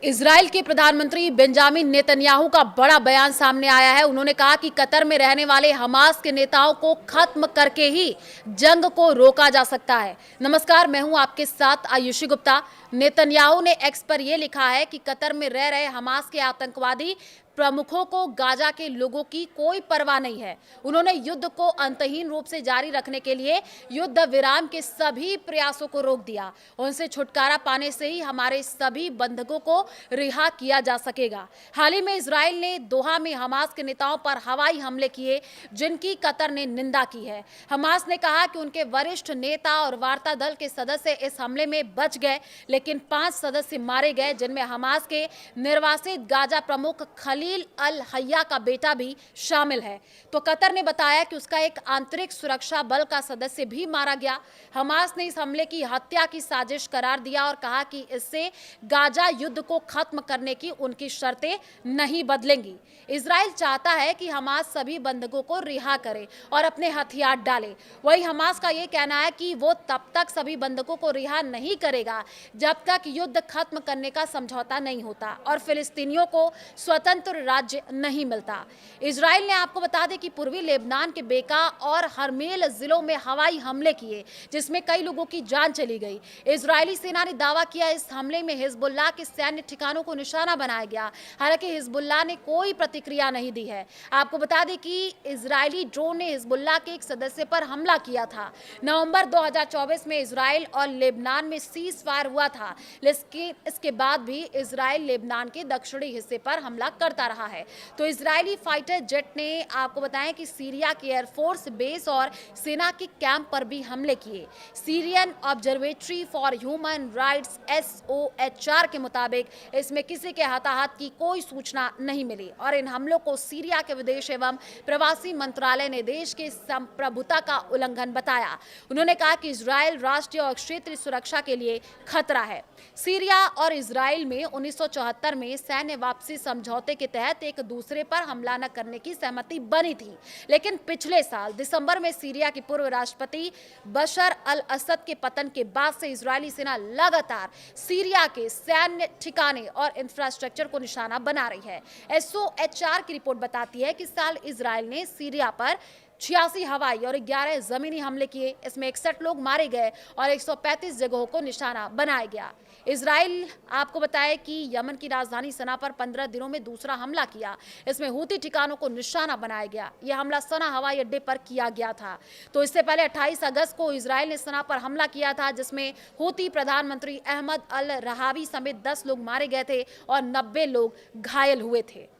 Israel के प्रधानमंत्री Benjamin Netanyahu का बड़ा बयान सामने आया है। उन्होंने कहा कि कतर में रहने वाले हमास के नेताओं को खत्म करके ही जंग को रोका जा सकता है। नमस्कार, मैं हूं आपके साथ आयुषी गुप्ता। नेतन्याहू ने एक्स पर यह लिखा है कि कतर में रह रहे हमास के आतंकवादी प्रमुखों को गाजा के लोगों की कोई परवाह नहीं है। उन्होंने युद्ध को अंतहीन रूप से जारी रखने के लिए युद्ध विराम के सभी प्रयासों को रोक दिया। उनसे छुटकारा पाने से ही हमारे सभी बंधकों को रिहा किया जा सकेगा। हाल ही में इजराइल ने दोहा में हमास के नेताओं पर हवाई हमले किए, जिनकी कतर ने निंदा की है। हमास ने कहा कि उनके वरिष्ठ नेता और वार्ता दल के सदस्य इस हमले में बच गए, लेकिन 5 सदस्य मारे गए, जिनमें हमास के निर्वासित गाजा प्रमुख खलील अल हय्या का बेटा भी शामिल है। तो कतर ने बताया कि उसका एक आंतरिक सुरक्षा बल का सदस्य भी मारा गया। हमास ने इस हमले की हत्या की साजिश करार दिया और कहा कि इससे गाजा युद्ध को खत्म करने की उनकी शर्तें नहीं बदलेंगी। इजराइल चाहता है कि हमास सभी बंधकों को रिहा करे और अपने हथियार डाले। वही हमास का यह कहना है कि वो तब तक सभी बंधकों को रिहा नहीं करेगा जब तक युद्ध खत्म करने का समझौता नहीं होता और फिलिस्तीनियों को स्वतंत्र राज्य नहीं मिलता। इजराइल ने, आपको बता दें, कि पूर्वी लेबनान के बेका और हरमेल जिलों में हवाई हमले किए, जिसमें कई लोगों की जान चली गई। इजरायली सेना ने दावा किया इस हमले में हिजबुल्लाह के सैन्य ठिकानों को निशाना बनाया गया। हालांकि हिजबुल्लाह ने कोई प्रतिक्रिया नहीं दी है। आपको बता दें कि इजरायली ड्रोन ने हिजबुल्लाह के एक सदस्य पर हमला किया था। नवंबर 2024 में इजराइल और लेबनान में सीज फायर हुआ था, लेकिन इसके बाद भी इजराइल लेबनान के दक्षिणी हिस्से पर हमला करता रहा है। तो इजरायली फाइटर जेट ने, आपको बताएं, कि सीरिया के एयरफोर्स बेस और सेना के कैंप पर भी हमले किए। Syrian observatory for human rights SOHR के मुताबिक इसमें किसी के हताहत की कोई सूचना नहीं मिली और इन हमलों को सीरिया के विदेश एवं प्रवासी मंत्रालय ने देश के संप्रभुता का उल्लंघन बताया। उन्होंने कहा कि इजराइल राष्ट्रीय और क्षेत्रीय सुरक्षा के लिए खतरा है। सीरिया और इजराइल में 1974 में सैन्य वापसी समझौते के तहत एक दूसरे पर हमला न करने की सहमति बनी थी, लेकिन पिछले साल दिसंबर में सीरिया के पूर्व राष्ट्रपति बशर अल असद के पतन के बाद से इजरायली सेना लगातार सीरिया के सैन्य ठिकाने और इंफ्रास्ट्रक्चर को निशाना बना रही है। SOHR की रिपोर्ट बताती है कि इस साल इजराइल ने सीरिया पर 86 हवाई और 11 जमीनी हमले किए। इसमें 61 लोग मारे गए और 135 जगहों को निशाना बनाया गया। इजराइल, आपको बताया कि यमन की राजधानी सना पर 15 दिनों में दूसरा हमला किया। इसमें हूती ठिकानों को निशाना बनाया गया। यह हमला सना हवाई अड्डे पर किया गया था। तो इससे पहले 28 अगस्त को इजराइल ने सना पर हमला किया था, जिसमें हूती प्रधानमंत्री अहमद अल रहावी समेत 10 लोग मारे गए थे और 90 लोग घायल हुए थे।